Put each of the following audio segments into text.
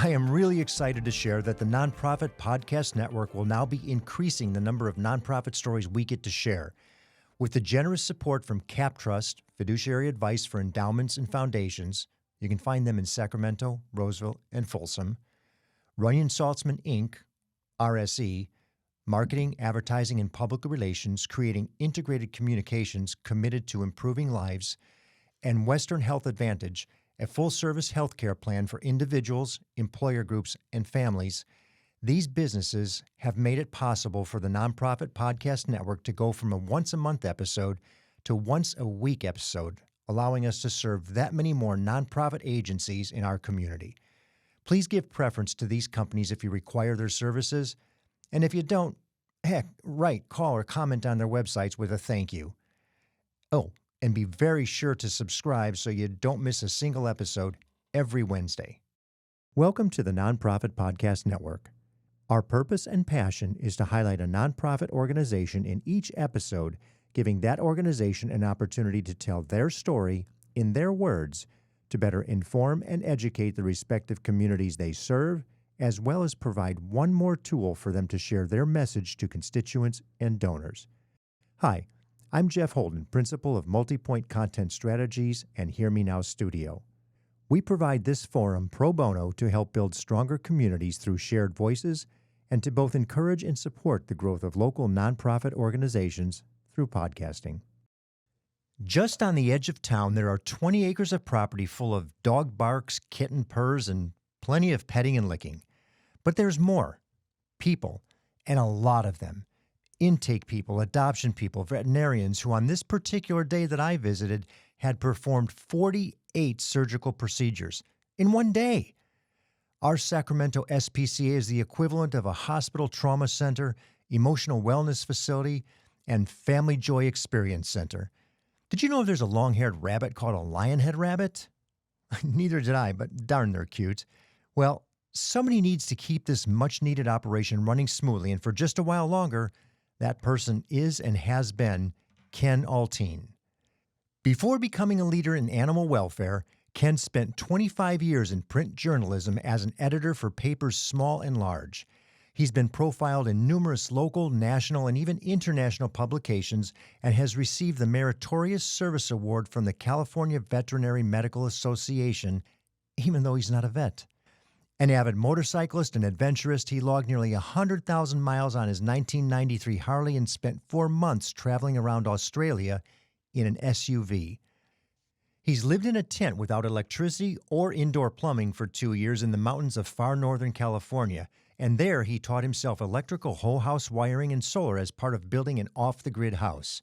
I am really excited to share that the Nonprofit Podcast Network will now be increasing the number of nonprofit stories we get to share. With the generous support from Cap Trust, fiduciary advice for endowments and foundations, you can find them in Sacramento, Roseville, and Folsom, Runyon Saltzman, Inc., RSE, Marketing, Advertising, and Public Relations, creating integrated communications committed to improving lives, and Western Health Advantage, a full-service healthcare plan for individuals, employer groups, and families. These businesses have made it possible for the Nonprofit Podcast Network to go from a once-a-month episode to once-a-week episode, allowing us to serve that many more nonprofit agencies in our community. Please give preference to these companies if you require their services, and if you don't, heck, write, call, or comment on their websites with a thank you. Oh, and be very sure to subscribe so you don't miss a single episode every Wednesday. Welcome to the Nonprofit Podcast Network. Our purpose and passion is to highlight a nonprofit organization in each episode, giving that organization an opportunity to tell their story in their words to better inform and educate the respective communities they serve, as well as provide one more tool for them to share their message to constituents and donors. Hi, I'm Jeff Holden, Principal of Multipoint Content Strategies and Hear Me Now Studio. We provide this forum pro bono to help build stronger communities through shared voices and to both encourage and support the growth of local nonprofit organizations through podcasting. Just on the edge of town, there are 20 acres of property full of dog barks, kitten purrs, and plenty of petting and licking. But there's more. People, and a lot of them. Intake people, adoption people, veterinarians who on this particular day that I visited had performed 48 surgical procedures in one day. Our Sacramento SPCA is the equivalent of a hospital trauma center, emotional wellness facility, and family joy experience center. Did you know there's a long-haired rabbit called a lionhead rabbit? Neither did I, but darn, they're cute. Well, somebody needs to keep this much-needed operation running smoothly, and for just a while longer, that person is and has been Kenn Altine. Before becoming a leader in animal welfare, Kenn spent 25 years in print journalism as an editor for papers small and large. He's been profiled in numerous local, national, and even international publications and has received the Meritorious Service Award from the California Veterinary Medical Association, even though he's not a vet. An avid motorcyclist and adventurist, he logged nearly 100,000 miles on his 1993 Harley and spent 4 months traveling around Australia in an SUV. He's lived in a tent without electricity or indoor plumbing for 2 years in the mountains of far northern California, and there he taught himself electrical whole house wiring and solar as part of building an off-the-grid house.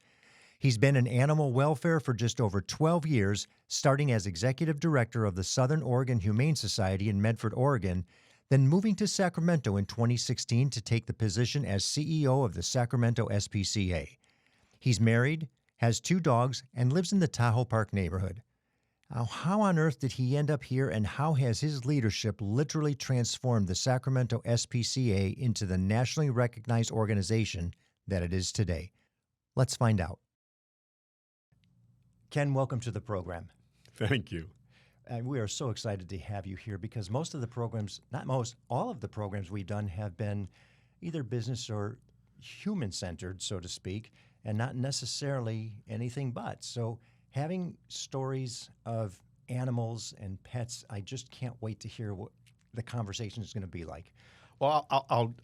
He's been in animal welfare for just over 12 years, starting as executive director of the Southern Oregon Humane Society in Medford, Oregon, then moving to Sacramento in 2016 to take the position as CEO of the Sacramento SPCA. He's married, has 2 dogs, and lives in the Tahoe Park neighborhood. Now, how on earth did he end up here, and how has his leadership literally transformed the Sacramento SPCA into the nationally recognized organization that it is today? Let's find out. Kenn, welcome to the program. Thank you. And we are so excited to have you here because most of the programs, not most, all of the programs we've done have been either business or human-centered, so to speak, and not necessarily anything but. So having stories of animals and pets, I just can't wait to hear what the conversation is going to be like. Well,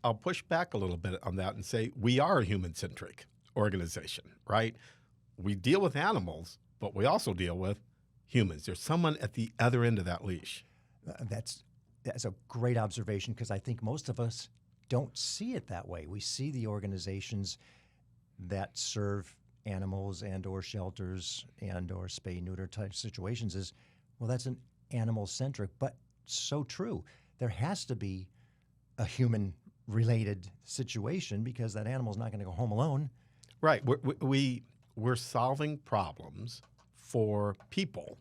I'll push back a little bit on that and say we are a human-centric organization, right? We deal with animals, but we also deal with humans. There's someone at the other end of that leash. That's a great observation because I think most of us don't see it that way. We see the organizations that serve animals and or shelters and or spay-neuter type situations as, well, that's an animal-centric, but so true. There has to be a human-related situation because that animal's not going to go home alone. Right. We're solving problems for people,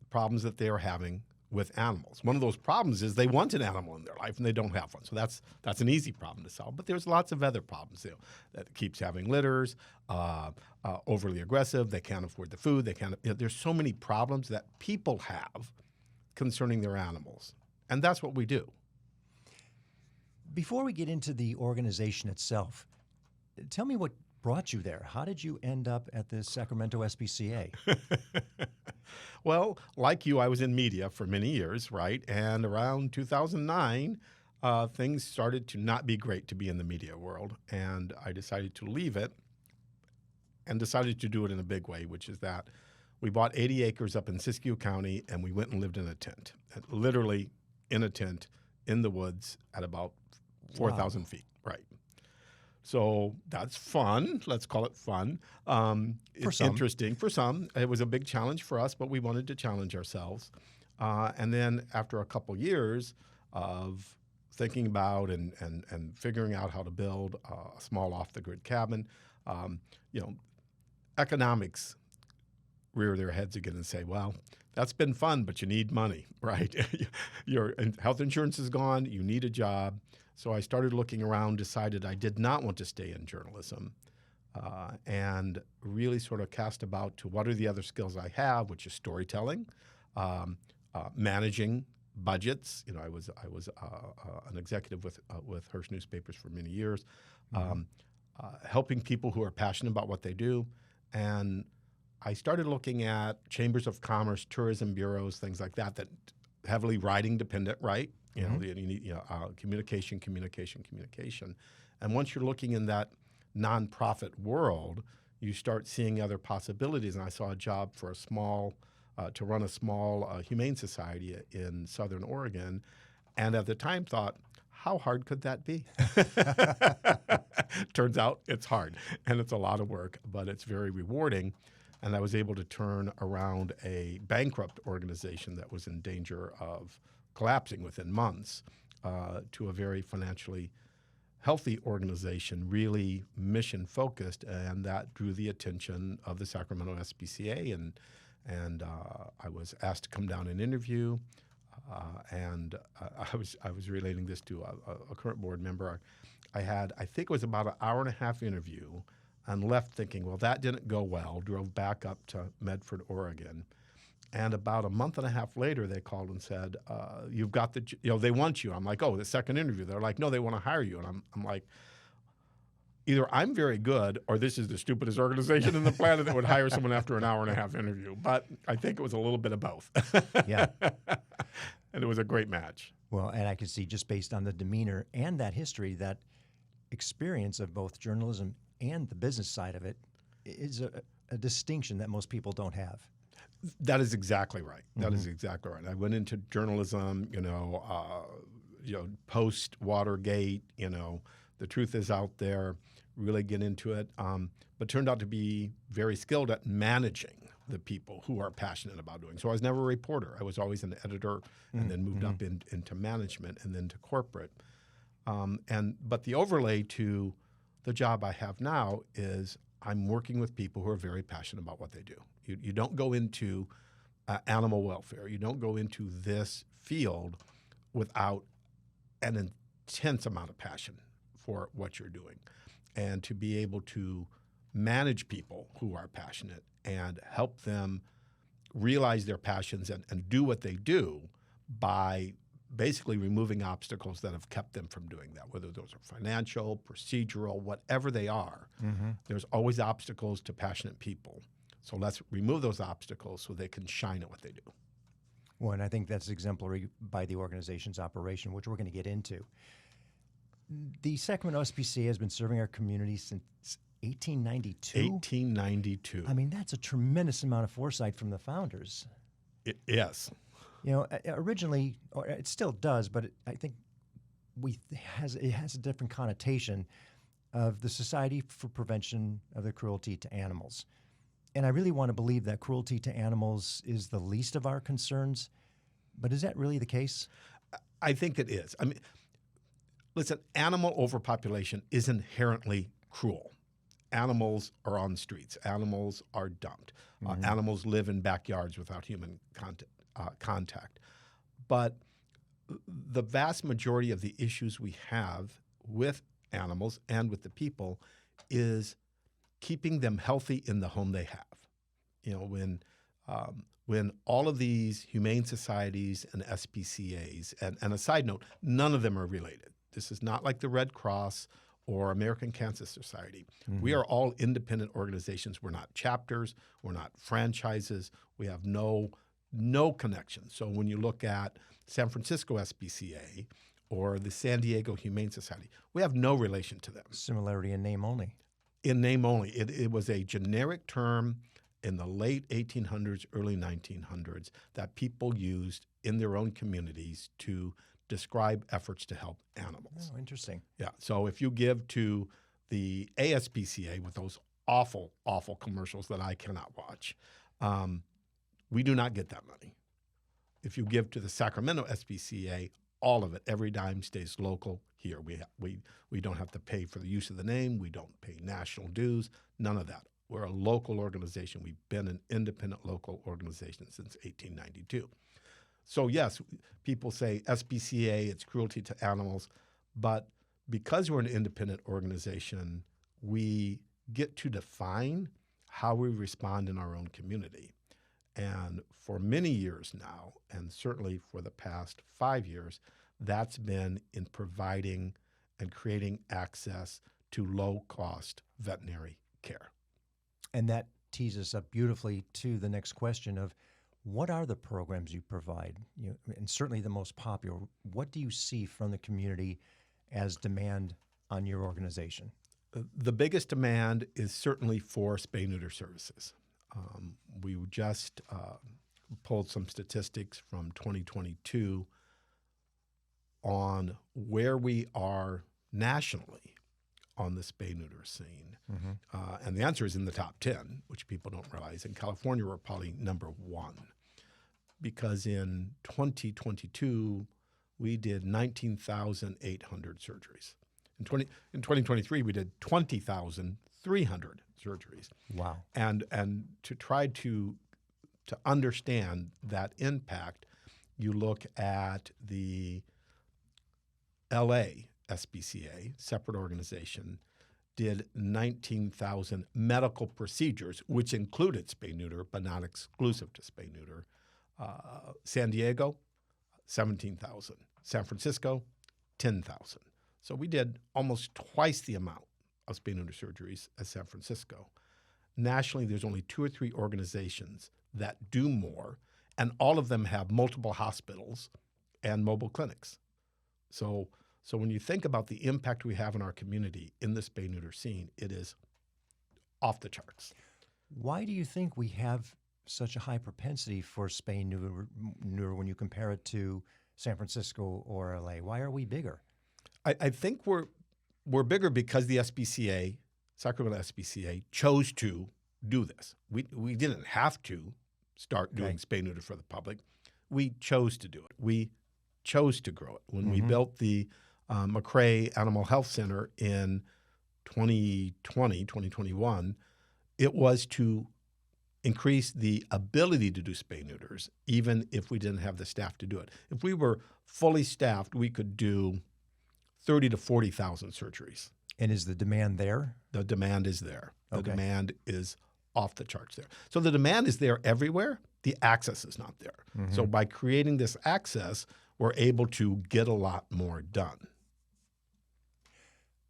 problems that they're having with animals. One of those problems is they want an animal in their life and they don't have one. So that's an easy problem to solve. But there's lots of other problems that keeps having litters, overly aggressive. They can't afford the food. There's so many problems that people have concerning their animals. And that's what we do. Before we get into the organization itself, tell me what brought you there. How did you end up at the Sacramento SPCA? Well, like you, I was in media for many years, right? And around 2009, things started to not be great to be in the media world. And I decided to leave it and decided to do it in a big way, which is that we bought 80 acres up in Siskiyou County and we went and lived in a tent, literally in a tent in the woods at about 4,000 feet, right? So that's fun. Let's call it fun. It's interesting for some. It was a big challenge for us, but we wanted to challenge ourselves. And then after a couple years of thinking about and figuring out how to build a small off-the-grid cabin, economics rear their heads again and say, well, that's been fun, but you need money, right? Your health insurance is gone. You need a job. So I started looking around, decided I did not want to stay in journalism, and really sort of cast about to what are the other skills I have, which is storytelling, managing budgets. I was an executive with Hearst newspapers for many years, helping people who are passionate about what they do, and I started looking at chambers of commerce, tourism bureaus, things like that heavily writing dependent, right? You need communication. And once you're looking in that nonprofit world, you start seeing other possibilities. And I saw a job for to run a small humane society in Southern Oregon. And at the time thought, how hard could that be? Turns out it's hard and it's a lot of work, but it's very rewarding. And I was able to turn around a bankrupt organization that was in danger of collapsing within months to a very financially healthy organization, really mission-focused, and that drew the attention of the Sacramento SPCA. And I was asked to come down and interview, and I was relating this to a current board member. I think it was about an hour-and-a-half interview, and left thinking, well, that didn't go well, drove back up to Medford, Oregon. And about a month and a half later, they called and said, you've got they want you. I'm like, oh, the second interview. They're like, no, they want to hire you. And I'm like, either I'm very good or this is the stupidest organization in the planet that would hire someone after an hour and a half interview. But I think it was a little bit of both. Yeah. And it was a great match. Well, and I could see just based on the demeanor and that history, that experience of both journalism and the business side of it is a distinction that most people don't have. That is exactly right. That is exactly right. I went into journalism, post Watergate, the truth is out there, really get into it, but turned out to be very skilled at managing the people who are passionate about doing. So I was never a reporter. I was always an editor and then moved up into management and then to corporate. But the overlay to the job I have now is I'm working with people who are very passionate about what they do. You don't go into animal welfare. You don't go into this field without an intense amount of passion for what you're doing. And to be able to manage people who are passionate and help them realize their passions and do what they do by basically removing obstacles that have kept them from doing that, whether those are financial, procedural, whatever they are. There's always obstacles to passionate people. So let's remove those obstacles so they can shine at what they do. Well, and I think that's exemplary by the organization's operation, which we're going to get into. The Sacramento SPCA has been serving our community since 1892. 1892. I mean, that's a tremendous amount of foresight from the founders. Yes. Originally, or it still does, but I think it has a different connotation of the Society for Prevention of the Cruelty to Animals. And I really want to believe that cruelty to animals is the least of our concerns, but is that really the case? I think it is. I mean, listen, animal overpopulation is inherently cruel. Animals are on streets. Animals are dumped. Animals live in backyards without human contact. But the vast majority of the issues we have with animals and with the people is keeping them healthy in the home they have. when all of these humane societies and SPCAs, and a side note, none of them are related. This is not like the Red Cross or American Cancer Society. We are all independent organizations. We're not chapters. We're not franchises. We have no connection. So when you look at San Francisco SPCA or the San Diego Humane Society, we have no relation to them. Similarity in name only. In name only. It was a generic term in the late 1800s, early 1900s that people used in their own communities to describe efforts to help animals. Oh, interesting. Yeah. So if you give to the ASPCA with those awful, awful commercials that I cannot watch, we do not get that money. If you give to the Sacramento SPCA, all of it, every dime stays local here. We don't have to pay for the use of the name. We don't pay national dues, none of that. We're a local organization. We've been an independent local organization since 1892. So yes, people say SPCA, it's cruelty to animals, but because we're an independent organization, we get to define how we respond in our own community. And for many years now, and certainly for the past 5 years, that's been in providing and creating access to low-cost veterinary care. And that tees us up beautifully to the next question of what are the programs you provide? And certainly the most popular. What do you see from the community as demand on your organization? The biggest demand is certainly for spay-neuter services. We just pulled some statistics from 2022 on where we are nationally on the spay-neuter scene. And the answer is in the top 10, which people don't realize. In California, we're probably number 1 because in 2022, we did 19,800 surgeries. In 2023, we did 20,300 surgeries. Wow. And to try to understand that impact, you look at the LA SPCA, separate organization, did 19,000 medical procedures, which included spay-neuter, but not exclusive to spay-neuter. San Diego, 17,000. San Francisco, 10,000. So we did almost twice the amount of spay-neuter surgeries as San Francisco. Nationally, there's only 2 or 3 organizations that do more, and all of them have multiple hospitals and mobile clinics. So when you think about the impact we have in our community in the spay-neuter scene, it is off the charts. Why do you think we have such a high propensity for spay-neuter when you compare it to San Francisco or LA? Why are we bigger? I think we're bigger because the SPCA, Sacramento SPCA, chose to do this. We didn't have to start doing spay-neuter for the public. We chose to do it. We chose to grow it. When we built the McRae Animal Health Center in 2021, it was to increase the ability to do spay-neuters, even if we didn't have the staff to do it. If we were fully staffed, we could do 30 to 40,000 surgeries. And is the demand there? The demand is there. The Okay. demand is off the charts there. So the demand is there everywhere. The access is not there. So by creating this access, we're able to get a lot more done.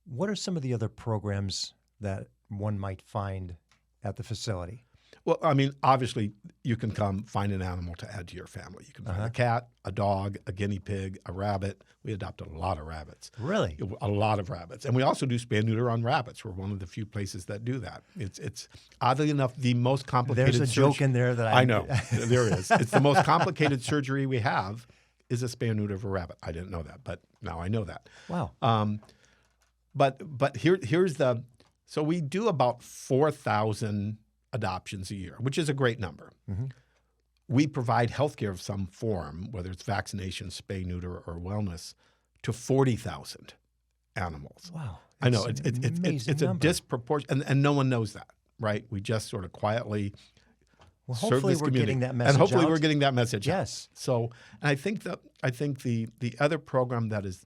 What are some of the other programs that one might find at the facility? Well, I mean, obviously, you can come find an animal to add to your family. You can find a cat, a dog, a guinea pig, a rabbit. We adopted a lot of rabbits. Really? A lot of rabbits. And we also do spay-neuter on rabbits. We're one of the few places that do that. It's oddly enough, the most complicated There's a joke in there that I know. There is. It's the most complicated surgery we have is a spay-neuter of a rabbit. I didn't know that, but now I know that. Wow. But here's the – so we do about 4,000 adoptions a year, which is a great number. We provide healthcare of some form, whether it's vaccination, spay, neuter, or wellness, to 40,000 animals. Wow. I know it's a disproportion, and no one knows that, right? We just sort of quietly. Well, hopefully we're getting that message and hopefully out. we're getting that message out. Yes. So, and I think the other program that is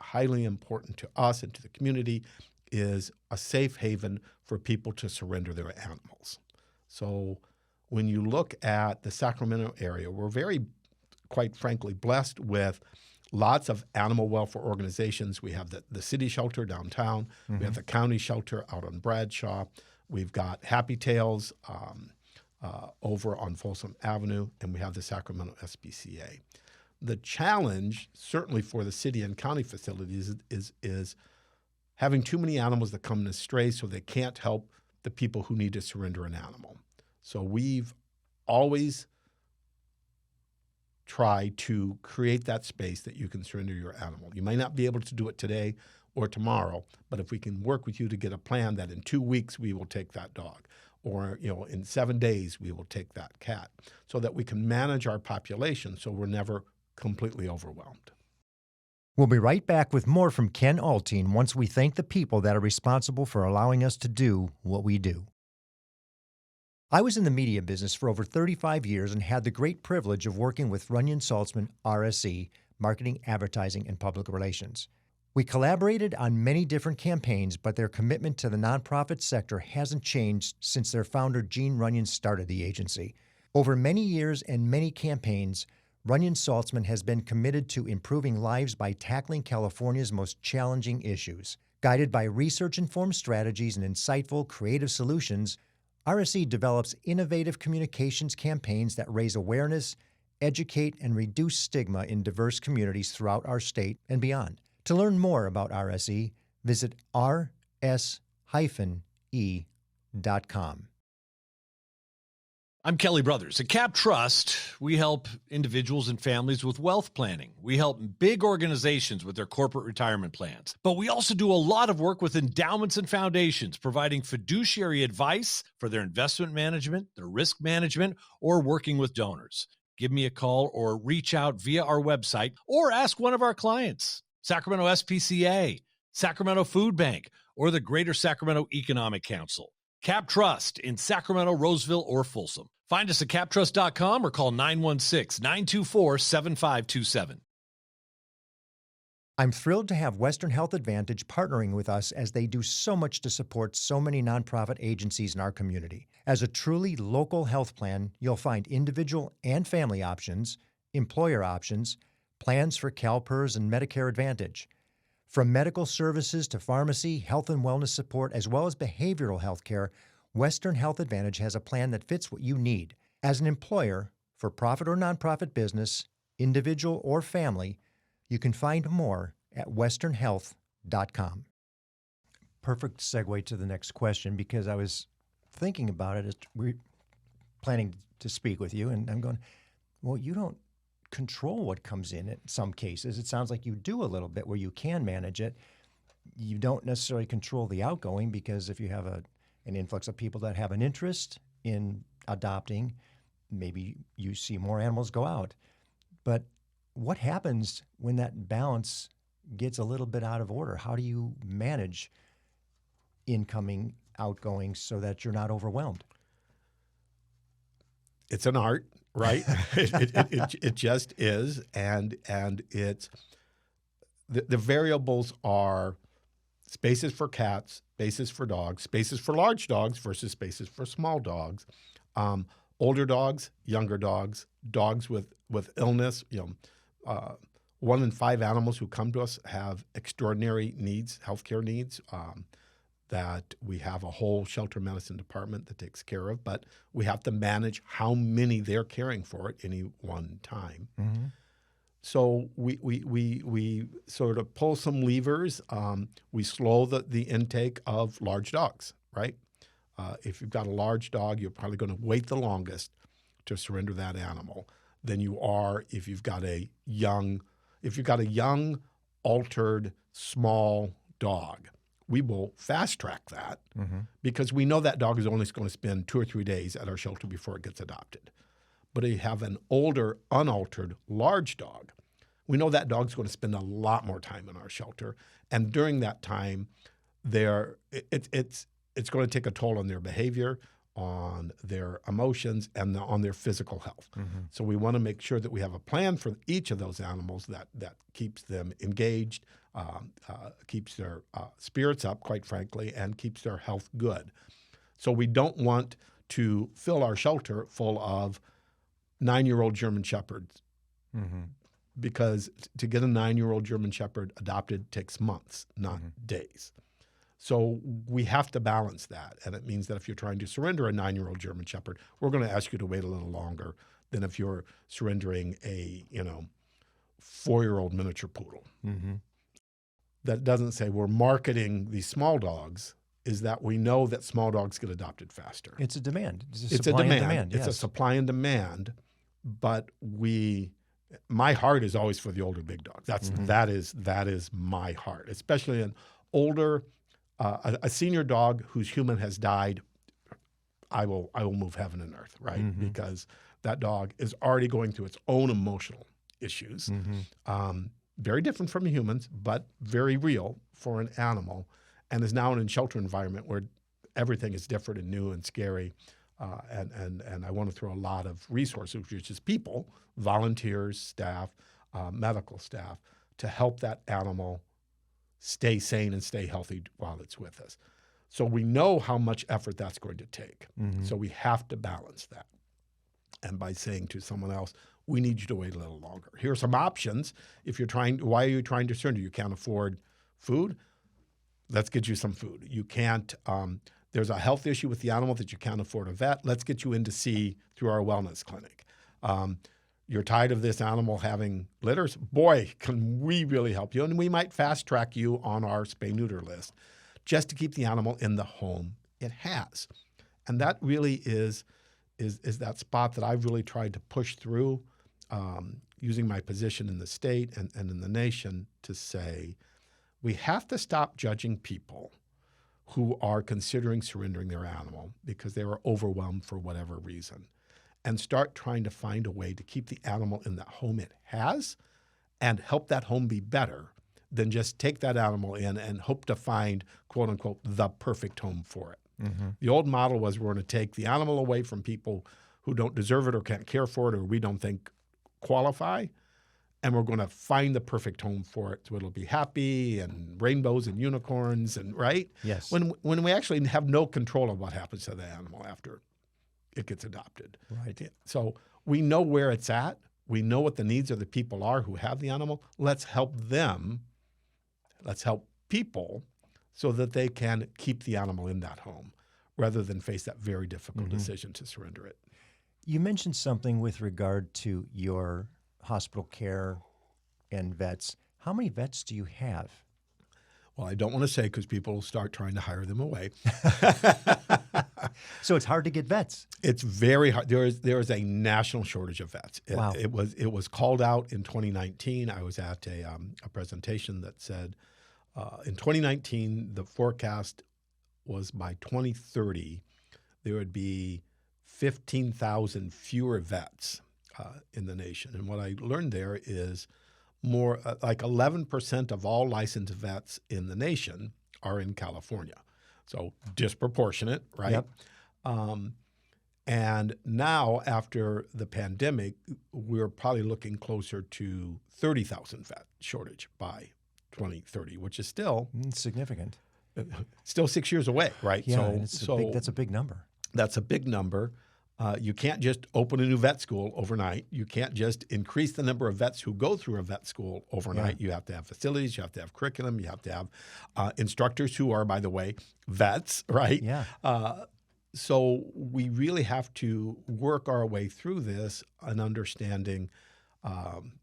highly important to us and to the community is a safe haven for people to surrender their animals. So when you look at the Sacramento area, we're very, quite frankly, blessed with lots of animal welfare organizations. We have the city shelter downtown. We have the county shelter out on Bradshaw. We've got Happy Tails over on Folsom Avenue, and we have the Sacramento SPCA. The challenge, certainly for the city and county facilities, is having too many animals that come astray so they can't help the people who need to surrender an animal. So we've always tried to create that space that you can surrender your animal. You may not be able to do it today or tomorrow, but if we can work with you to get a plan that in 2 weeks we will take that dog, or in 7 days we will take that cat, so that we can manage our population so we're never completely overwhelmed. We'll be right back with more from Kenn Altine once we thank the people that are responsible for allowing us to do what we do. I was in the media business for over 35 years and had the great privilege of working with Runyon Saltzman, RSE, Marketing, Advertising, and Public Relations. We collaborated on many different campaigns, but their commitment to the nonprofit sector hasn't changed since their founder, Gene Runyon, started the agency. Over many years and many campaigns, Runyon Saltzman has been committed to improving lives by tackling California's most challenging issues. Guided by research-informed strategies and insightful, creative solutions, RSE develops innovative communications campaigns that raise awareness, educate, and reduce stigma in diverse communities throughout our state and beyond. To learn more about RSE, visit rs-e.com. I'm Kelly Brothers. At Cap Trust, we help individuals and families with wealth planning. We help big organizations with their corporate retirement plans. But we also do a lot of work with endowments and foundations, providing fiduciary advice for their investment management, their risk management, or working with donors. Give me a call or reach out via our website or ask one of our clients. Sacramento SPCA, Sacramento Food Bank, or the Greater Sacramento Economic Council. Cap Trust in Sacramento, Roseville, or Folsom. Find us at captrust.com or call 916-924-7527. I'm thrilled to have Western Health Advantage partnering with us as they do so much to support so many nonprofit agencies in our community. As a truly local health plan, you'll find individual and family options, employer options, plans for CalPERS and Medicare Advantage. From medical services to pharmacy, health and wellness support, as well as behavioral health care, Western Health Advantage has a plan that fits what you need. As an employer, for profit or nonprofit business, individual or family, you can find more at westernhealth.com. Perfect segue to the next question, because I was thinking about it as we're planning to speak with you, and I'm going, well, you don't control what comes in some cases. It sounds like you do a little bit where you can manage it. You don't necessarily control the outgoing, because if you have an influx of people that have an interest in adopting, maybe you see more animals go out. But what happens when that balance gets a little bit out of order? How do you manage incoming, outgoing, so that you're not overwhelmed? It's an art, right? it just is, and it's the variables are spaces for cats, spaces for dogs, spaces for large dogs versus spaces for small dogs, older dogs, younger dogs, dogs with illness. 1 in 5 animals who come to us have extraordinary needs, healthcare needs. That we have a whole shelter medicine department that takes care of, but we have to manage how many they're caring for at any one time. Mm-hmm. So we sort of pull some levers. We slow the intake of large dogs, right? If you've got a large dog, you're probably going to wait the longest to surrender that animal than you are if you've got a young, altered, small dog. We will fast track that because we know that dog is only going to spend 2 or 3 days at our shelter before it gets adopted. But if you have an older, unaltered, large dog, we know that dog's going to spend a lot more time in our shelter. And during that time, it's going to take a toll on their behavior, on their emotions, and on their physical health. Mm-hmm. So we want to make sure that we have a plan for each of those animals that keeps them engaged, keeps their spirits up, quite frankly, and keeps their health good. So we don't want to fill our shelter full of 9-year-old German Shepherds. Because to get a 9-year-old German Shepherd adopted takes months, not days. So we have to balance that. And it means that if you're trying to surrender a 9-year-old German Shepherd, we're going to ask you to wait a little longer than if you're surrendering a, 4-year-old miniature poodle. That doesn't say we're marketing these small dogs, is that we know that small dogs get adopted faster. It's a demand. It's It's a supply and demand. It's a yes. supply and demand, but my heart is always for the older big dogs. That is my heart, especially an older, a senior dog whose human has died. I will move heaven and earth, right? Because that dog is already going through its own emotional issues, very different from humans, but very real for an animal, and is now in a shelter environment where everything is different and new and scary. And I want to throw a lot of resources, which is people, volunteers, staff, medical staff, to help that animal stay sane and stay healthy while it's with us. So we know how much effort that's going to take. So we have to balance that. And by saying to someone else, we need you to wait a little longer. Here are some options. If you're why are you trying to surrender? You can't afford food? Let's get you some food. You can't, there's a health issue with the animal that you can't afford a vet. Let's get you in to see through our wellness clinic. You're tired of this animal having litters? Boy, can we really help you. And we might fast track you on our spay-neuter list just to keep the animal in the home it has. And that really is that spot that I've really tried to push through using my position in the state and in the nation to say, we have to stop judging people who are considering surrendering their animal because they were overwhelmed for whatever reason, and start trying to find a way to keep the animal in the home it has and help that home be better than just take that animal in and hope to find, quote unquote, the perfect home for it. The old model was we're going to take the animal away from people who don't deserve it or can't care for it or we don't think qualify, and we're going to find the perfect home for it so it'll be happy and rainbows and unicorns and right? Yes. When we actually have no control of what happens to the animal after it gets adopted. Right. So we know where it's at. We know what the needs of the people are who have the animal. Let's help them. Let's help people so that they can keep the animal in that home rather than face that very difficult decision to surrender it. You mentioned something with regard to your hospital care and vets. How many vets do you have? Well, I don't want to say because people will start trying to hire them away. So it's hard to get vets. It's very hard. There is a national shortage of vets. Wow. It was called out in 2019. I was at a presentation that said in 2019 the forecast was by 2030 there would be 15,000 fewer vets in the nation. And what I learned there is more like 11% of all licensed vets in the nation are in California. So disproportionate, right? Yep. And now after the pandemic, we're probably looking closer to 30,000 vet shortage by 2030, which is still Significant. Still 6 years away, right? Yeah, that's a big number. That's a big number. You can't just open a new vet school overnight. You can't just increase the number of vets who go through a vet school overnight. Yeah. You have to have facilities. You have to have curriculum. You have to have instructors who are, by the way, vets, right? Yeah. So we really have to work our way through this and understanding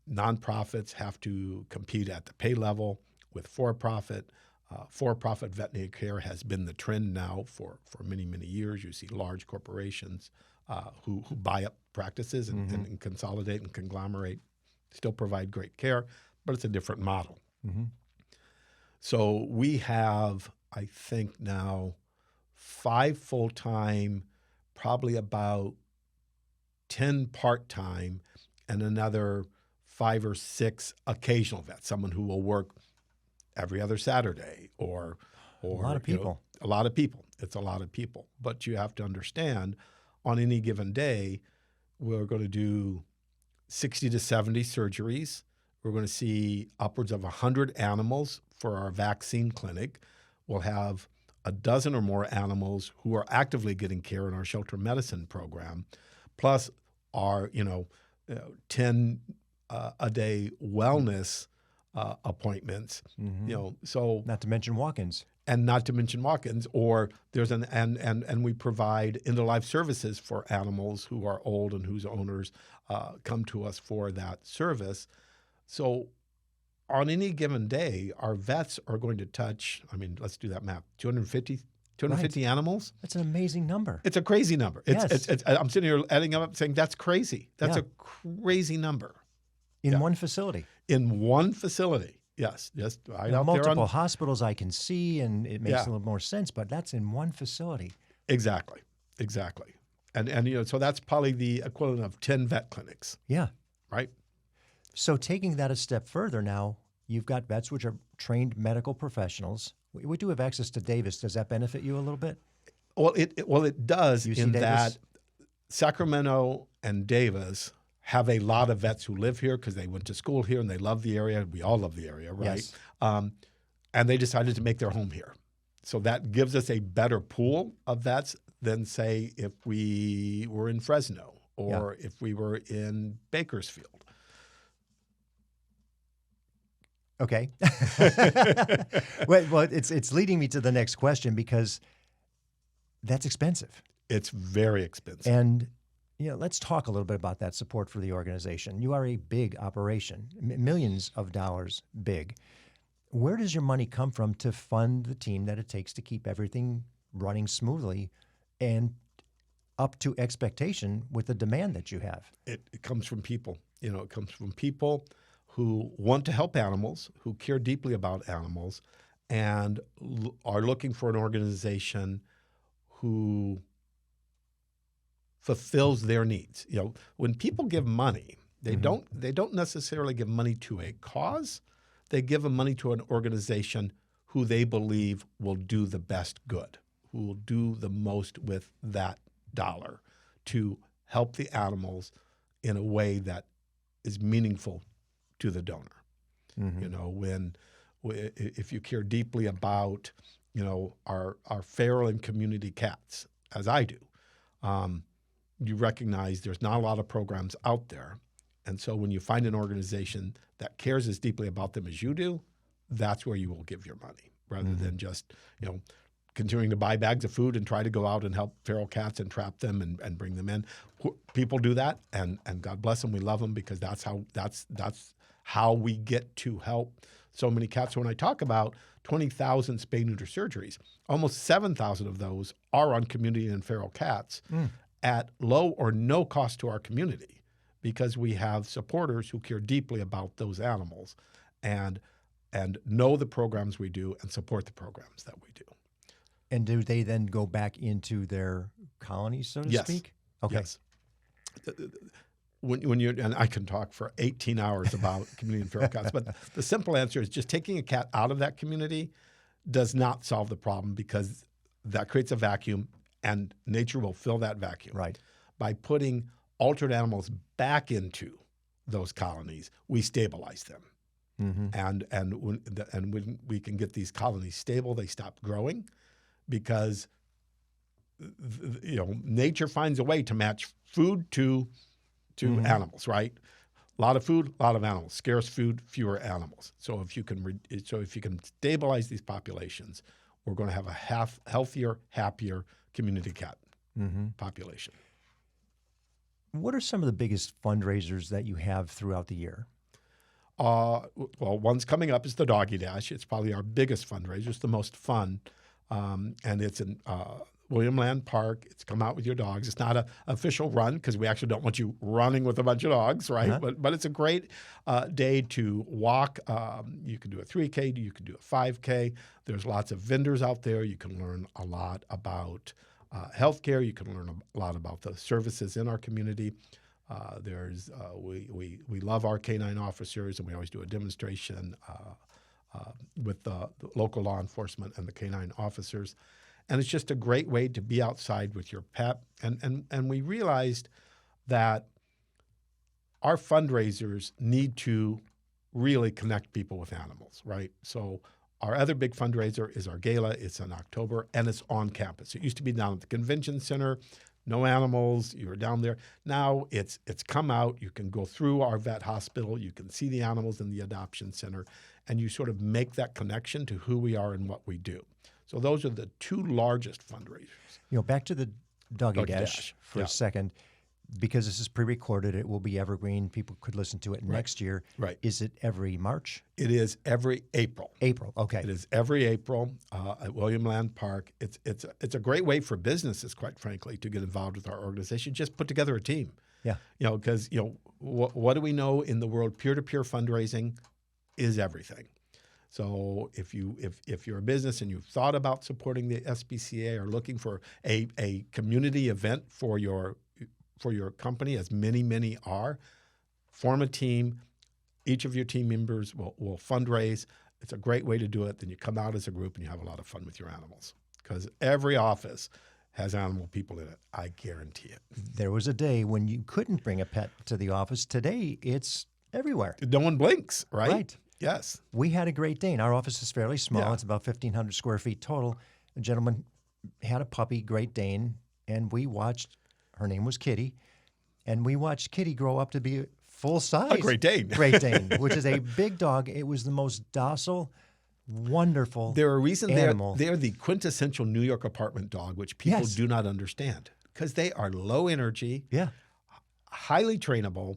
nonprofits have to compete at the pay level with for-profit. For-profit veterinary care has been the trend now for many, many years. You see large corporations who buy up practices and consolidate and conglomerate, still provide great care, but it's a different model. So we have, I think now, 5 full-time, probably about 10 part-time, and another 5 or 6 occasional vets, someone who will work every other Saturday or a lot of people. A lot of people. It's a lot of people. But you have to understand, on any given day, we're going to do 60 to 70 surgeries. We're going to see upwards of 100 animals for our vaccine clinic. We'll have a dozen or more animals who are actively getting care in our shelter medicine program, plus our 10 a day wellness appointments. So Not to mention walk-ins. and not to mention walk-ins, or there's and we provide end-of-life services for animals who are old and whose owners come to us for that service. So on any given day, our vets are going to touch, let's do that math, 250 animals. That's an amazing number. It's a crazy number. Yes. I'm sitting here adding up saying, that's crazy. That's Yeah. a crazy number. In one facility. In one facility. Yes, just right out Multiple there on hospitals I can see, and it makes a little more sense, but that's in one facility. Exactly. And so that's probably the equivalent of 10 vet clinics, Yeah. right? So taking that a step further now, you've got vets which are trained medical professionals. We do have access to Davis. Does that benefit you a little bit? Well, it does UC in Davis? that Sacramento and Davis have a lot of vets who live here because they went to school here and they love the area. We all love the area, right? Yes. And they decided to make their home here. So that gives us a better pool of vets than, say, if we were in Fresno or if we were in Bakersfield. Okay. Well, it's leading me to the next question because that's expensive. It's very expensive. And let's talk a little bit about that support for the organization. You are a big operation, millions of dollars big. Where does your money come from to fund the team that it takes to keep everything running smoothly and up to expectation with the demand that you have? It comes from people. It comes from people who want to help animals, who care deeply about animals, and are looking for an organization who fulfills their needs. When people give money, they don't necessarily give money to a cause. They give money to an organization who they believe will do the best good, who will do the most with that dollar to help the animals in a way that is meaningful to the donor. If you care deeply about, our feral and community cats, as I do, you recognize there's not a lot of programs out there. And so when you find an organization that cares as deeply about them as you do, that's where you will give your money rather than just, continuing to buy bags of food and try to go out and help feral cats and trap them and bring them in. People do that, and God bless them. We love them because that's how we get to help so many cats. So when I talk about 20,000 spay-neuter surgeries, almost 7,000 of those are on community and feral cats at low or no cost to our community because we have supporters who care deeply about those animals and know the programs we do and support the programs that we do. And do they then go back into their colonies, so to speak? Okay. Yes. When you and I can talk for 18 hours about community and feral cats, but the simple answer is just taking a cat out of that community does not solve the problem because that creates a vacuum and nature will fill that vacuum. Right. By putting altered animals back into those colonies, we stabilize them. And when we can get these colonies stable, they stop growing because nature finds a way to match food to animals, right? A lot of food, a lot of animals. Scarce food, fewer animals. So if you can stabilize these populations, we're going to have a healthier, happier community cat population. What are some of the biggest fundraisers that you have throughout the year? Well, one's coming up is the Doggy Dash. It's probably our biggest fundraiser. It's the most fun. And it's in William Land Park. It's come out with your dogs. It's not an official run because we actually don't want you running with a bunch of dogs, right? But it's a great day to walk. You can do a 3K. You can do a 5K. There's lots of vendors out there. You can learn a lot about healthcare. You can learn a lot about the services in our community. We love our canine officers, and we always do a demonstration with the local law enforcement and the canine officers. And it's just a great way to be outside with your pet. And we realized that our fundraisers need to really connect people with animals, right? So Our other big fundraiser is our gala. It's in October, and it's on campus. It used to be down at the convention center. No animals. You were down there. Now it's come out. You can go through our vet hospital. You can see the animals in the adoption center, and you sort of make that connection to who we are and what we do. So those are the two largest fundraisers. Back to the Doggy Dash Dash. for a second. Because this is pre-recorded, it will be evergreen. People could listen to it next year. Right. Is it every March? It is every April. April, okay. It is every April at William Land Park. It's a great way for businesses, quite frankly, to get involved with our organization. Just put together a team. Yeah. Because what do we know in the world? Peer-to-peer fundraising is everything. So if you're a business and you've thought about supporting the SPCA or looking for a community event for your company, as many are, form a team. Each of your team members will fundraise. It's a great way to do it. Then you come out as a group and you have a lot of fun with your animals, because every office has animal people in it. I guarantee it. There was a day when you couldn't bring a pet to the office. Today, it's everywhere. No one blinks, right? Right. Yes. We had a Great Dane. Our office is fairly small. Yeah. It's about 1,500 square feet total. A gentleman had a puppy, Great Dane, and we watched. Her name was Kitty, and we watched Kitty grow up to be full size. A Great Dane. Great Dane, which is a big dog. It was the most docile, wonderful There are reasons animal. they're the quintessential New York apartment dog, which people Yes. do not understand, because they are low energy, Yeah. highly trainable.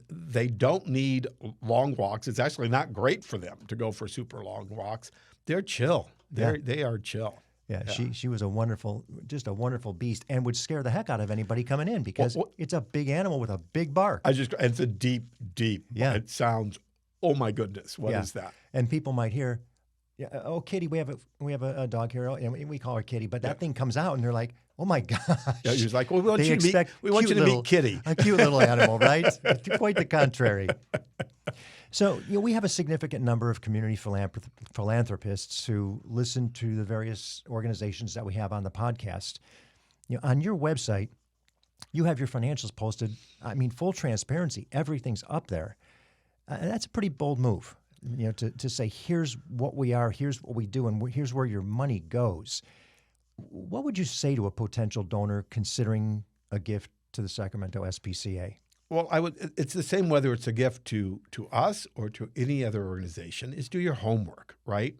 They don't need long walks. It's actually not great for them to go for super long walks. They're chill. They are chill. Yeah, she was just a wonderful beast, and would scare the heck out of anybody coming in, because it's a big animal with a big bark. It's a deep. Yeah. It sounds, oh my goodness, what is that? And people might hear, oh, Kitty, we have a dog here, and we call her Kitty, but that thing comes out, and they're like, oh my gosh. Yeah, you're like, well, we want They you to expect meet Kitty. a cute little animal, right? Quite the contrary. So we have a significant number of community philanthropists who listen to the various organizations that we have on the podcast. On your website, you have your financials posted. I mean, full transparency. Everything's up there. And that's a pretty bold move, to say, here's what we are, here's what we do, and here's where your money goes. What would you say to a potential donor considering a gift to the Sacramento SPCA? Well, it's the same whether it's a gift to us or to any other organization, is do your homework, right?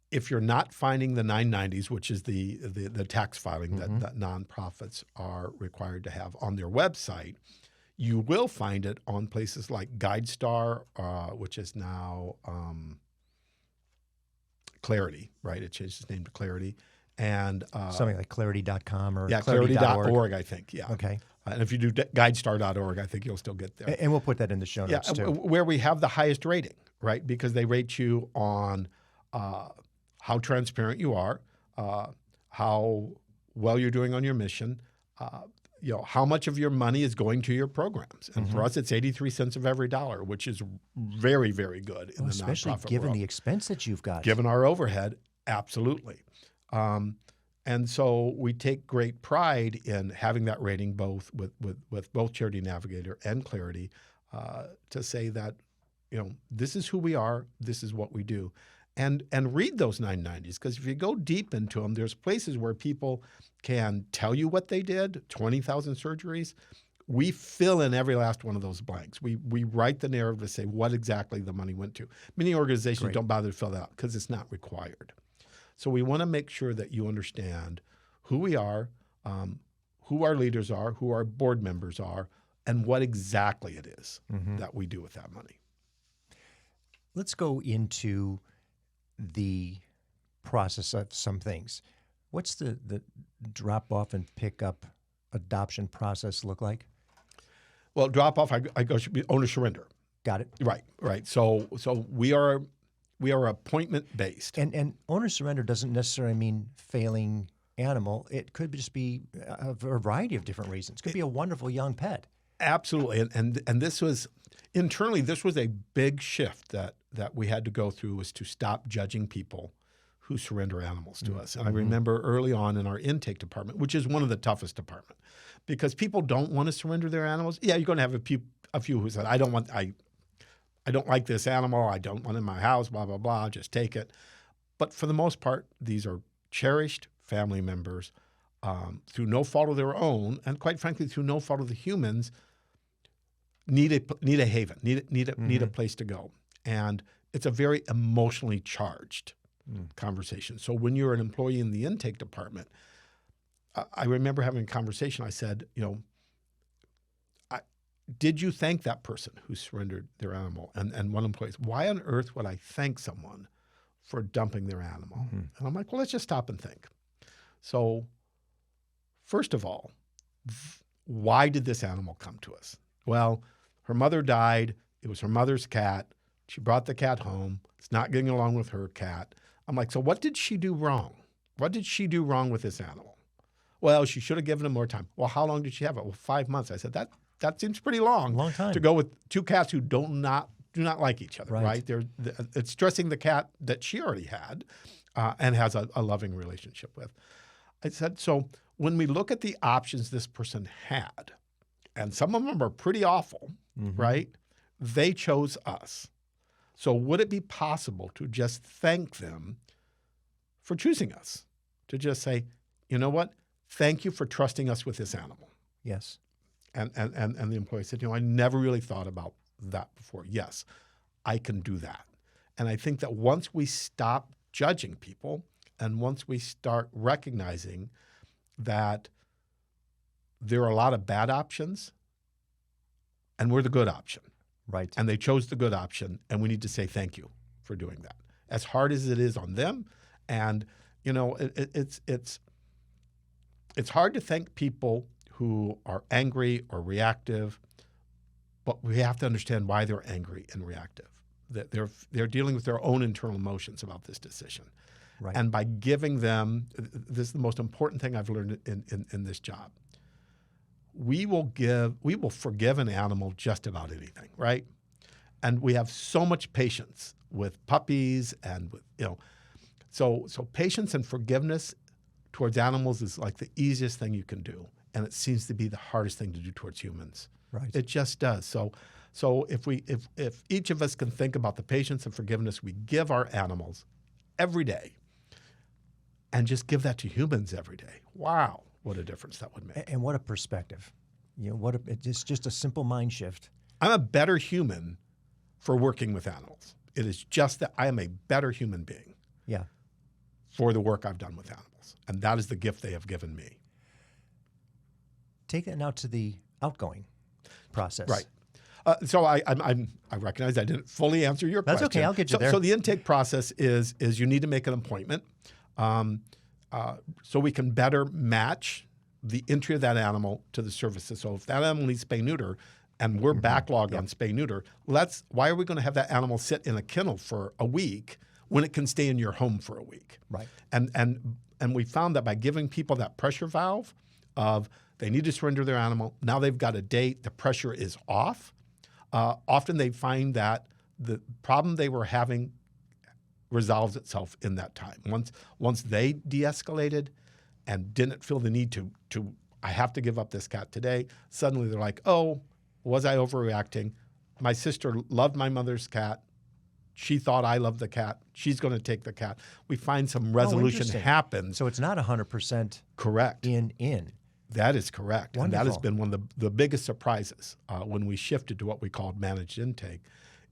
If you're not finding the 990s, which is the tax filing that nonprofits are required to have on their website, you will find it on places like GuideStar, which is now Clarity, right? It changed its name to Clarity. And something like clarity.com or clarity.org, I think. Yeah. Okay. And if you do guidestar.org, I think you'll still get there. And we'll put that in the show notes too. Where we have the highest rating, right? Because they rate you on how transparent you are, how well you're doing on your mission, how much of your money is going to your programs. And for us, it's 83 cents of every dollar, which is very, very good in the especially nonprofit given world. the expense that you've got. Given our overhead, absolutely. And so we take great pride in having that rating both with both Charity Navigator and Clarity to say that, this is who we are, this is what we do. And read those 990s, because if you go deep into them, there's places where people can tell you what they did, 20,000 surgeries. We fill in every last one of those blanks. We write the narrative to say what exactly the money went to. Many organizations don't bother to fill that out because it's not required. So we want to make sure that you understand who we are, who our leaders are, who our board members are, and what exactly it is that we do with that money. Let's go into the process of some things. What's the drop off and pick up adoption process look like? Well, drop off, I go should be owner surrender. Got it. Right. So we are appointment based. And owner surrender doesn't necessarily mean failing animal. It could just be a variety of different reasons. It could be a wonderful young pet. Absolutely. And this was internally, this was a big shift that we had to go through, was to stop judging people who surrender animals to us. And I remember early on in our intake department, which is one of the toughest departments, because people don't want to surrender their animals. Yeah, you're going to have a few who said, I I don't like this animal. I don't want it in my house, blah, blah, blah. Just take it. But for the most part, these are cherished family members through no fault of their own, and quite frankly, through no fault of the humans, need a haven, need a place to go. And it's a very emotionally charged conversation. So when you're an employee in the intake department, I remember having a conversation. I said, did you thank that person who surrendered their animal? And one employee said, why on earth would I thank someone for dumping their animal? And I'm like, well, let's just stop and think. So first of all, why did this animal come to us? Well, her mother died. It was her mother's cat. She brought the cat home. It's not getting along with her cat. I'm like, so what did she do wrong? What did she do wrong with this animal? Well, she should have given him more time. Well, how long did she have it? Well, 5 months. I said, that seems pretty long. Long time. To go with two cats who do not like each other, right? It's stressing the cat that she already had and has a loving relationship with. I said, so when we look at the options this person had, and some of them are pretty awful, right? They chose us. So would it be possible to just thank them for choosing us? To just say, you know what? Thank you for trusting us with this animal. Yes. And the employee said, I never really thought about that before. Yes, I can do that. And I think that once we stop judging people and once we start recognizing that there are a lot of bad options and we're the good option. Right. And they chose the good option, and we need to say thank you for doing that. As hard as it is on them, and it's hard to thank people who are angry or reactive, but we have to understand why they're angry and reactive. That they're dealing with their own internal emotions about this decision. Right. And by giving them, this is the most important thing I've learned in this job. We will forgive an animal just about anything, right? And we have so much patience with puppies and with, so patience and forgiveness towards animals is like the easiest thing you can do. And it seems to be the hardest thing to do towards humans. Right. It just does. So if each of us can think about the patience and forgiveness we give our animals every day and just give that to humans every day, wow. What a difference that would make. And what a perspective. It's just a simple mind shift. I'm a better human for working with animals. It is just that I am a better human being. Yeah. For the work I've done with animals. And that is the gift they have given me. Take that now to the outgoing process. Right. So I recognize I didn't fully answer your question. That's okay. I'll get you there. So the intake process is you need to make an appointment. So we can better match the entry of that animal to the services. So if that animal needs spay-neuter and we're backlogged on spay-neuter, why are we going to have that animal sit in a kennel for a week when it can stay in your home for a week? Right. And we found that by giving people that pressure valve of they need to surrender their animal, now they've got a date, the pressure is off. Often they find that the problem they were having resolves itself in that time. Once they de-escalated and didn't feel the need to I have to give up this cat today, suddenly they're like, oh, was I overreacting? My sister loved my mother's cat. She thought I loved the cat. She's going to take the cat. We find some resolution happens. So it's not 100% correct. In. That is correct. Wonderful. And that has been one of the biggest surprises when we shifted to what we called managed intake,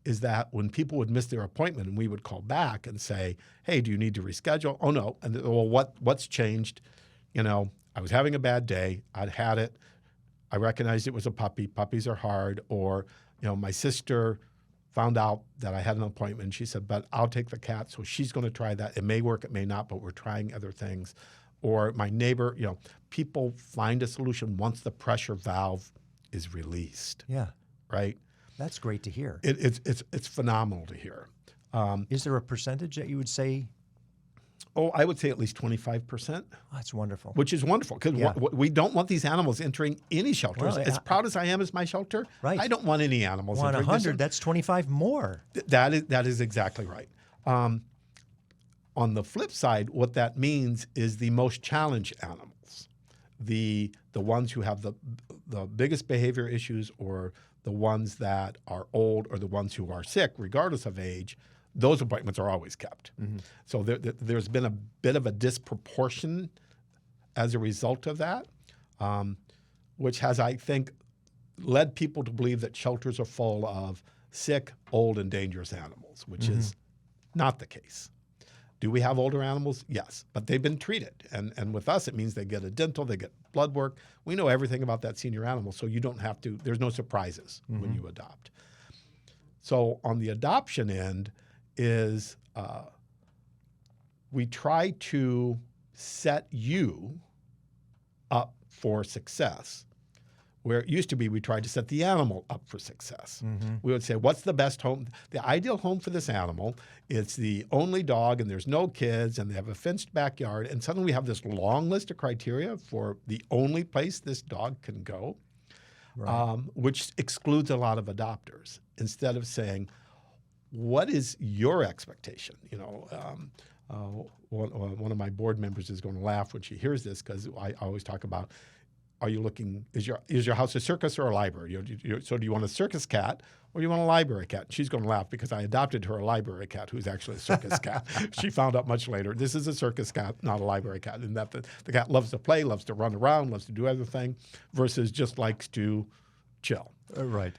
is that when people would miss their appointment and we would call back and say, hey, do you need to reschedule? Oh, no. And well, what's changed? I was having a bad day. I'd had it. I recognized it was a puppy. Puppies are hard. Or, my sister found out that I had an appointment. She said, but I'll take the cat. So she's going to try that. It may work, it may not, but we're trying other things. Or my neighbor, people find a solution once the pressure valve is released. Yeah. Right? That's great to hear. It's phenomenal to hear. Is there a percentage that you would say? Oh, I would say at least 25%. Oh, that's wonderful. Which is wonderful because we don't want these animals entering any shelters. Well, as proud as I am as my shelter, right. I don't want any animals entering 100, that's 25 more. That is exactly right. On the flip side, what that means is the most challenged animals, the ones who have the biggest behavior issues or the ones that are old or the ones who are sick, regardless of age, those appointments are always kept. So there's been a bit of a disproportion as a result of that, which has, I think, led people to believe that shelters are full of sick, old, and dangerous animals, which is not the case. Do we have older animals? Yes, but they've been treated. And with us, it means they get a dental, they get blood work. We know everything about that senior animal, so you don't have to, there's no surprises when you adopt. So on the adoption end is we try to set you up for success. Where it used to be, we tried to set the animal up for success. We would say, what's the best home? The ideal home for this animal, it's the only dog and there's no kids and they have a fenced backyard. And suddenly we have this long list of criteria for the only place this dog can go, which excludes a lot of adopters. Instead of saying, what is your expectation? You know, one of my board members is going to laugh when she hears this because I always talk about, are you looking, is your house a circus or a library? So do you want a circus cat or do you want a library cat? And she's going to laugh because I adopted her a library cat who's actually a circus cat. She found out much later, this is a circus cat, not a library cat. And that the cat loves to play, loves to run around, loves to do everything versus just likes to chill. Right.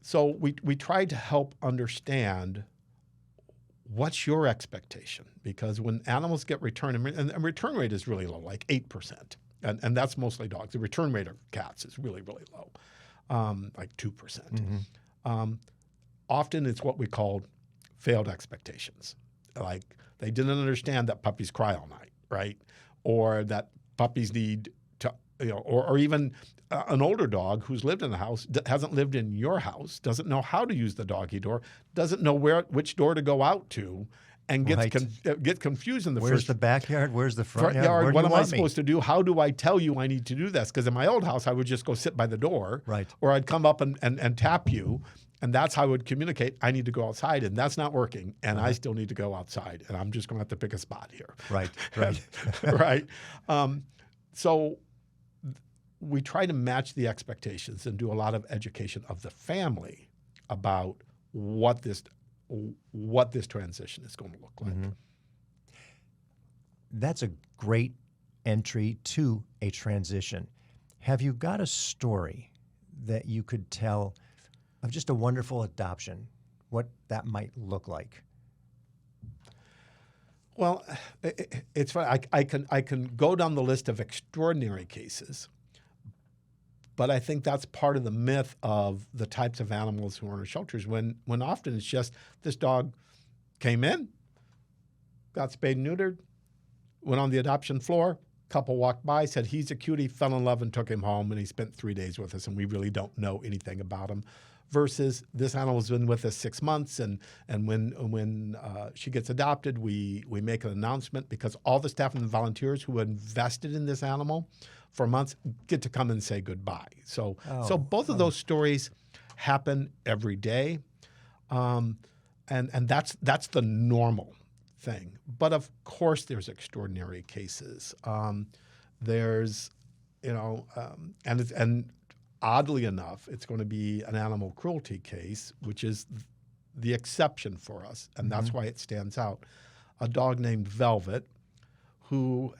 So we tried to help understand what's your expectation? Because when animals get returned, and return rate is really low, like 8%. And that's mostly dogs. The return rate of cats is really, really low, like 2%. Often it's what we call failed expectations. Like they didn't understand that puppies cry all night, right? Or that puppies need to, you know, or even an older dog who's lived in the house, hasn't lived in your house, doesn't know how to use the doggy door, doesn't know which door to go out to, and gets confused in the Where's the backyard? Where's the front yard? Where what do you am I want me? supposed to do? How do I tell you I need to do this? Because in my old house, I would just go sit by the door. Right. Or I'd come up and tap you, and that's how I would communicate. I need to go outside, and that's not working, and I still need to go outside, and I'm just going to have to pick a spot here. Right. Right. So we try to match the expectations and do a lot of education of the family about what this transition is going to look like. That's a great entry to a transition. Have you got a story that you could tell of just a wonderful adoption, what that might look like? Well, it's funny. I can go down the list of extraordinary cases, but I think that's part of the myth of the types of animals who are in our shelters when often it's just this dog came in, got spayed and neutered, went on the adoption floor, couple walked by, said he's a cutie, fell in love and took him home, and he spent 3 days with us, and we really don't know anything about him. Versus this animal's been with us 6 months, and when she gets adopted, we make an announcement because all the staff and the volunteers who invested in this animal for months get to come and say goodbye. So both of those stories happen every day, and that's the normal thing. But of course, there's extraordinary cases. There's, and oddly enough, it's going to be an animal cruelty case, which is the exception for us, and that's why it stands out. A dog named Velvet, who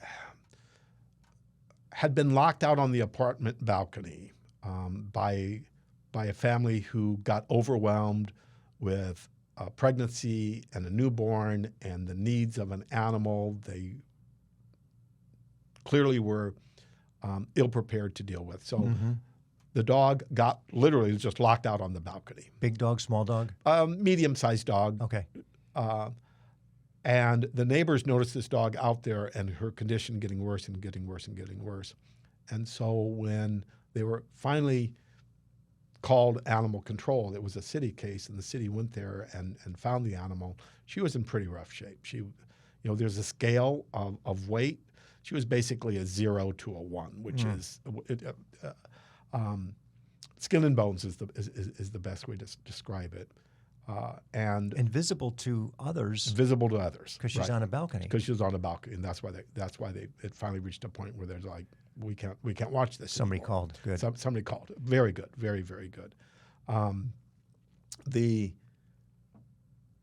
had been locked out on the apartment balcony by a family who got overwhelmed with a pregnancy and a newborn and the needs of an animal they clearly were ill-prepared to deal with. So the dog got literally just locked out on the balcony. Big dog, small dog? Medium-sized dog. Okay. And the neighbors noticed this dog out there and her condition getting worse and getting worse and getting worse. And so when they were finally called animal control, it was a city case, and the city went there and found the animal. She was in pretty rough shape. She, there's a scale of weight. She was basically a 0 to a 1, which is skin and bones is the best way to describe it. And visible to others. Visible to others. Because she's on a balcony. Because she's on a balcony, and that's why it finally reached a point where there's like, we can't watch this. Somebody anymore. called. Good. Somebody called. Very good. Very, very good.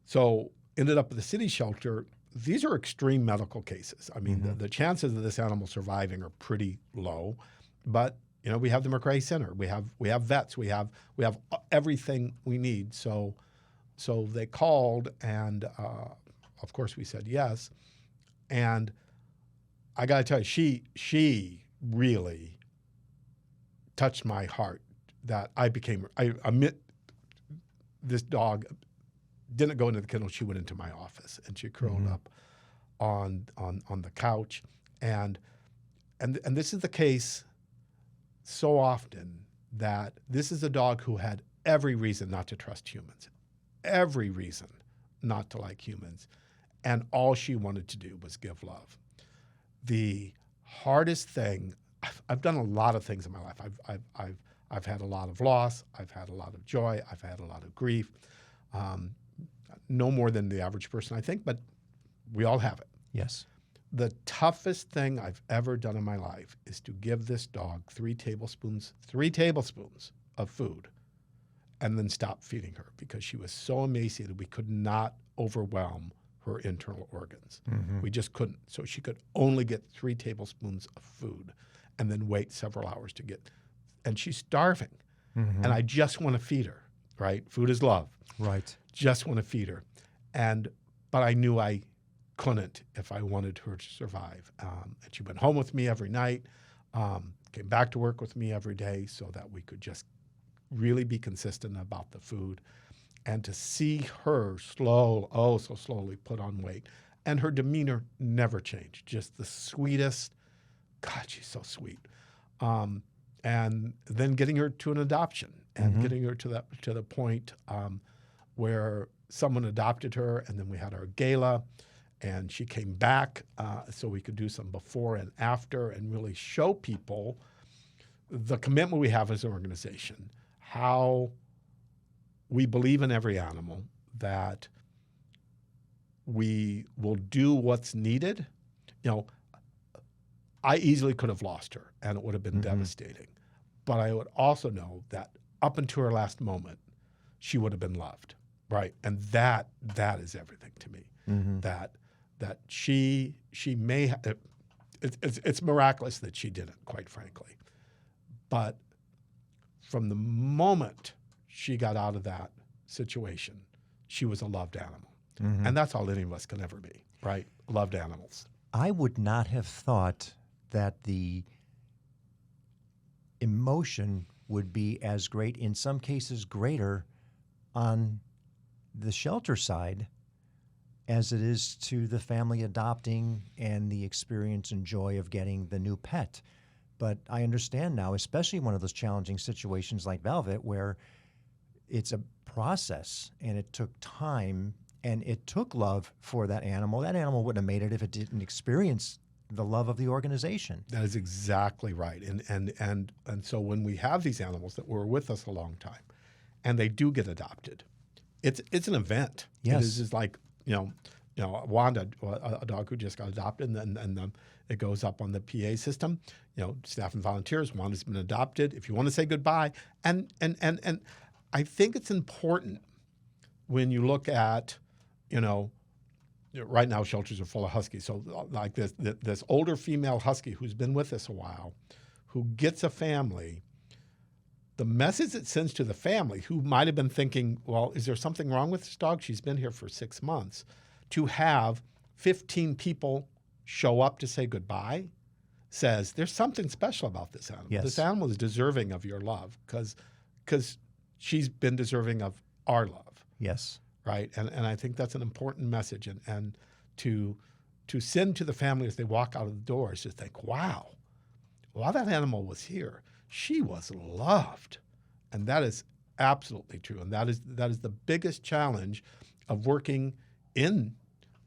So ended up at the city shelter. These are extreme medical cases. I mean, the chances of this animal surviving are pretty low, but we have the McRae Center. We have vets. We have everything we need. So they called, and of course we said yes. And I got to tell you, she really touched my heart. That I admit, this dog didn't go into the kennel. She went into my office and she curled up on the couch, and this is the case so often, that this is a dog who had every reason not to trust humans, every reason not to like humans, and all she wanted to do was give love. The hardest thing, I've done a lot of things in my life. I've had a lot of loss. I've had a lot of joy. I've had a lot of grief. No more than the average person, I think, but we all have it. Yes. The toughest thing I've ever done in my life is to give this dog 3 tablespoons of food and then stop feeding her, because she was so emaciated we could not overwhelm her internal organs. We just couldn't. So she could only get 3 tablespoons of food and then wait several hours to get, and she's starving. And I just want to feed her, right? Food is love. Right. Just want to feed her. But I knew I couldn't if I wanted her to survive. And she went home with me every night, came back to work with me every day, so that we could just really be consistent about the food. And to see her so slowly put on weight. And her demeanor never changed, just the sweetest. God, she's so sweet. And then getting her to an adoption, and getting her to the point where someone adopted her, and then we had our gala, and she came back so we could do some before and after and really show people the commitment we have as an organization, how we believe in every animal, that we will do what's needed. I easily could have lost her, and it would have been devastating. But I would also know that up until her last moment, she would have been loved, right? And that is everything to me. That she may it's miraculous that she didn't, quite frankly. But from the moment she got out of that situation, she was a loved animal. And that's all any of us can ever be, right? Loved animals. I would not have thought that the emotion would be as great, in some cases greater, on the shelter side as it is to the family adopting and the experience and joy of getting the new pet. But I understand now, especially one of those challenging situations like Velvet, where it's a process and it took time and it took love for that animal. That animal wouldn't have made it if it didn't experience the love of the organization. That is exactly right. And so when we have these animals that were with us a long time and they do get adopted, it's an event. Yes. It is just like, Wanda, a dog who just got adopted, and it goes up on the PA system. Staff and volunteers, Wanda's been adopted. If you want to say goodbye, and I think it's important when you look at, right now shelters are full of huskies. So like this older female husky who's been with us a while, who gets a family, the message it sends to the family, who might have been thinking, well, is there something wrong with this dog? She's been here for 6 months. To have 15 people show up to say goodbye says there's something special about this animal. Yes. This animal is deserving of your love because she's been deserving of our love. Yes. Right. And I think that's an important message. And to send to the family as they walk out of the door is to think, wow, while that animal was here, she was loved. And that is absolutely true. And that is the biggest challenge of working in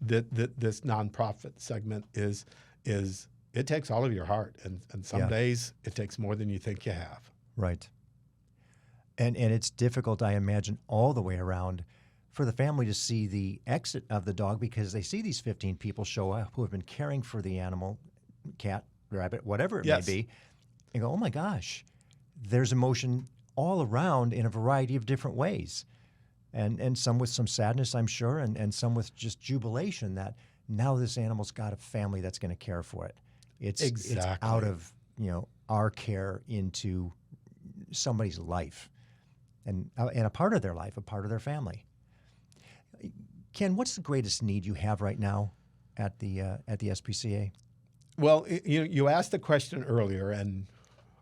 this nonprofit segment is it takes all of your heart. And some days it takes more than you think you have. Right. And it's difficult, I imagine, all the way around for the family to see the exit of the dog, because they see these 15 people show up who have been caring for the animal, cat, rabbit, whatever it may be, and go, oh my gosh, there's emotion all around in a variety of different ways. And some with some sadness, I'm sure, and some with just jubilation that now this animal's got a family that's going to care for it. It's out of our care into somebody's life, and a part of their life, a part of their family. Ken, what's the greatest need you have right now at the SPCA? Well, you asked the question earlier, and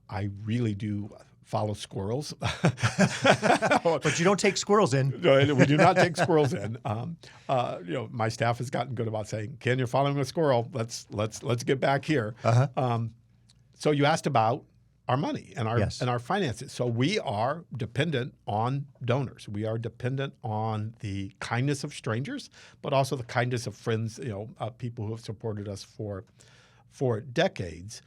I really do follow squirrels. But you don't take squirrels in. No, we do not take squirrels in. My staff has gotten good about saying, "Ken, you're following a squirrel. Let's get back here." Uh-huh. So you asked about our money and our Yes. and our finances. So we are dependent on donors. We are dependent on the kindness of strangers, but also the kindness of friends. People who have supported us for decades.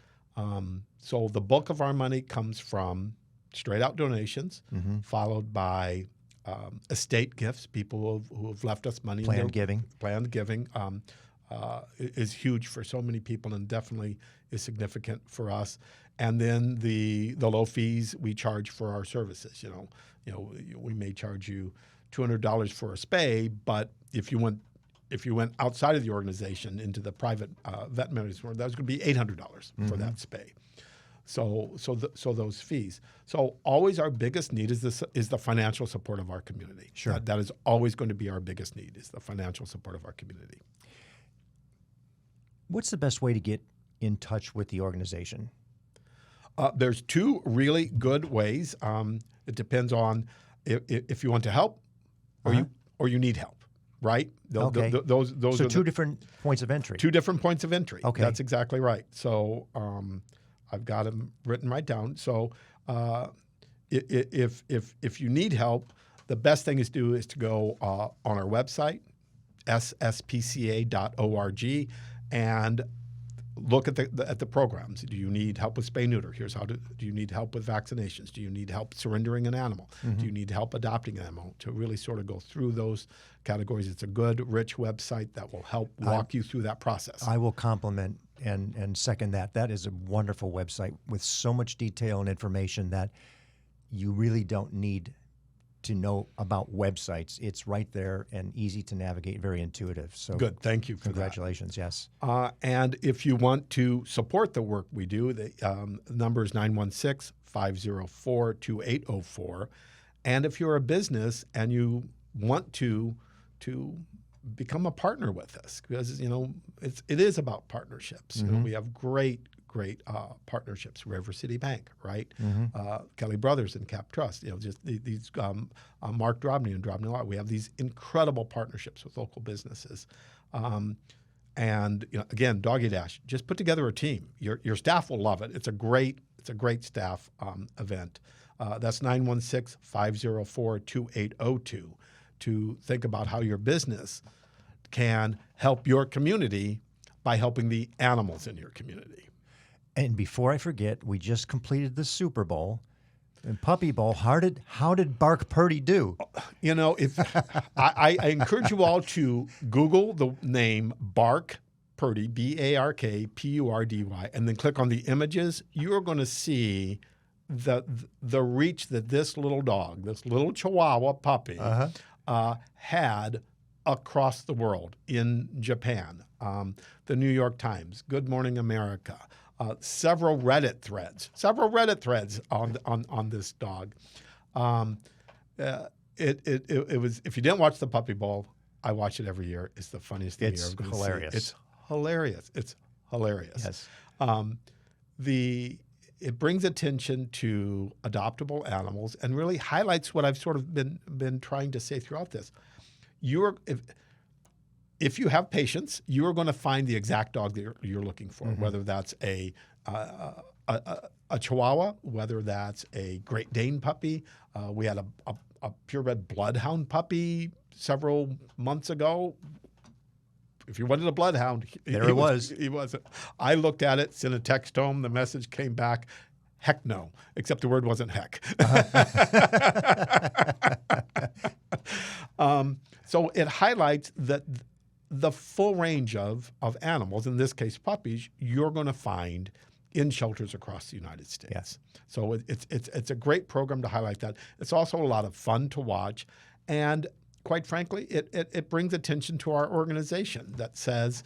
So the bulk of our money comes from straight out donations, followed by estate gifts. People who have left us money. Planned giving. Planned giving is huge for so many people, and definitely is significant for us. And then the low fees we charge for our services. We may charge you $200 for a spay, but if you went outside of the organization into the private veterinary store, that was going to be $800 for that spay. So those fees. So always our biggest need is the financial support of our community. Sure. That is always going to be our biggest need, is the financial support of our community. What's the best way to get in touch with the organization? There's two really good ways. It depends on if you want to help or you need help, right? Okay. Those So are two different points of entry. Two different points of entry. Okay. That's exactly right. So I've got them written right down. So if you need help, the best thing is to go on our website, sspca.org, and look at the programs. Do you need help with spay-neuter? Here's how to. Do you need help with vaccinations? Do you need help surrendering an animal? Do you need help adopting an animal? To really sort of go through those categories. It's a good, rich website that will help walk you through that process. I will compliment and second that. That is a wonderful website with so much detail and information that you really don't need to know about websites. It's right there and easy to navigate, very intuitive. So good. Thank you for congratulations. Yes. And if you want to support the work we do, the number is 916-504-2804. And if you're a business and you want to become a partner with us, because it is about partnerships. We have great partnerships. River City Bank, right? Kelly Brothers and Cap Trust. Just these Mark Drobny and Drobny Law. We have these incredible partnerships with local businesses. And again, Doggy Dash. Just put together a team. Your staff will love it. It's a great staff event. That's 916-504-2802 to think about how your business can help your community by helping the animals in your community. And before I forget, we just completed the Super Bowl and Puppy Bowl. How did Bark Purdy do? If I encourage you all to Google the name Bark Purdy, BARKPURDY, and then click on the images. You are going to see the reach that this little dog, this little Chihuahua puppy, had across the world. In Japan, the New York Times, Good Morning America. Several Reddit threads on this dog. It was. If you didn't watch the Puppy Bowl, I watch it every year. It's the funniest thing you're ever going to see. It's hilarious. It's hilarious. Yes. It brings attention to adoptable animals and really highlights what I've sort of been trying to say throughout this. If you have patience, you are going to find the exact dog that you're looking for, whether that's a Chihuahua, whether that's a Great Dane puppy. We had a purebred bloodhound puppy several months ago. If you wanted a bloodhound, he was. He wasn't. I looked at it, sent a text home. The message came back, heck no, except the word wasn't heck. So it highlights that the full range of animals, in this case puppies, you're going to find in shelters across the United States. Yes. So it's a great program to highlight that. It's also a lot of fun to watch. And quite frankly, it brings attention to our organization that says,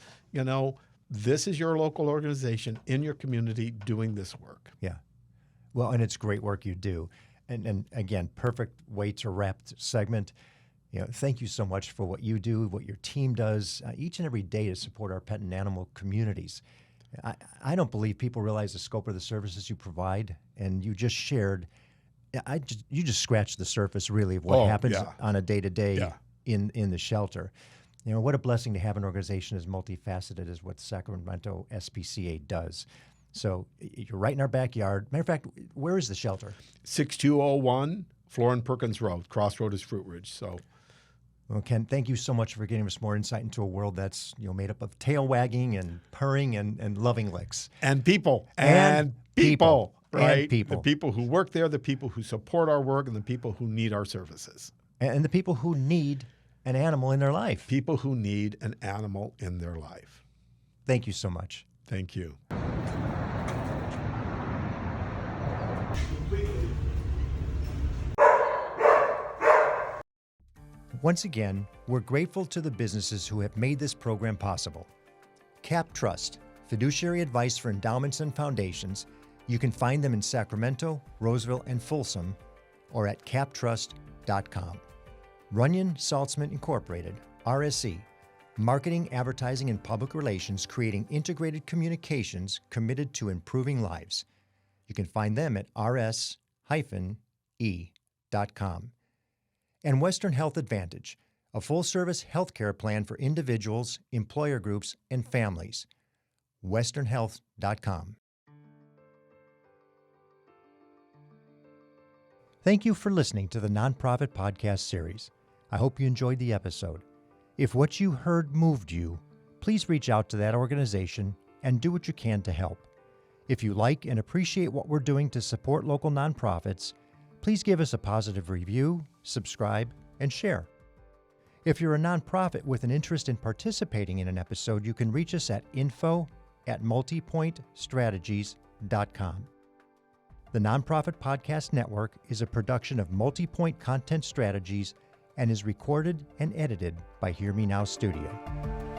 this is your local organization in your community doing this work. Yeah. Well, and it's great work you do. And again, perfect way to wrap the segment. Thank you so much for what you do, what your team does each and every day to support our pet and animal communities. I don't believe people realize the scope of the services you provide, and you just shared. You just scratched the surface, really, of what happens on a day-to-day in the shelter. What a blessing to have an organization as multifaceted as what Sacramento SPCA does. So you're right in our backyard. Matter of fact, where is the shelter? 6201 Florin Perkins Road. Crossroad is Fruit Ridge. So, well, Ken, thank you so much for giving us more insight into a world that's made up of tail wagging and purring and loving licks. And people. And people. Right? And people. The people who work there, the people who support our work, and the people who need our services. And the people who need an animal in their life. People who need an animal in their life. Thank you so much. Thank you. Once again, we're grateful to the businesses who have made this program possible. Cap Trust, fiduciary advice for endowments and foundations. You can find them in Sacramento, Roseville, and Folsom, or at captrust.com. Runyon Saltzman Incorporated, RSC, marketing, advertising, and public relations, creating integrated communications committed to improving lives. You can find them at rs-e.com. And Western Health Advantage, a full-service healthcare plan for individuals, employer groups, and families. westernhealth.com. Thank you for listening to the Nonprofit Podcast Series. I hope you enjoyed the episode. If what you heard moved you, please reach out to that organization and do what you can to help. If you like and appreciate what we're doing to support local nonprofits, please give us a positive review, subscribe, and share. If you're a nonprofit with an interest in participating in an episode, you can reach us at info@multipointstrategies.com. The Nonprofit Podcast Network is a production of Multipoint Content Strategies and is recorded and edited by Hear Me Now Studio.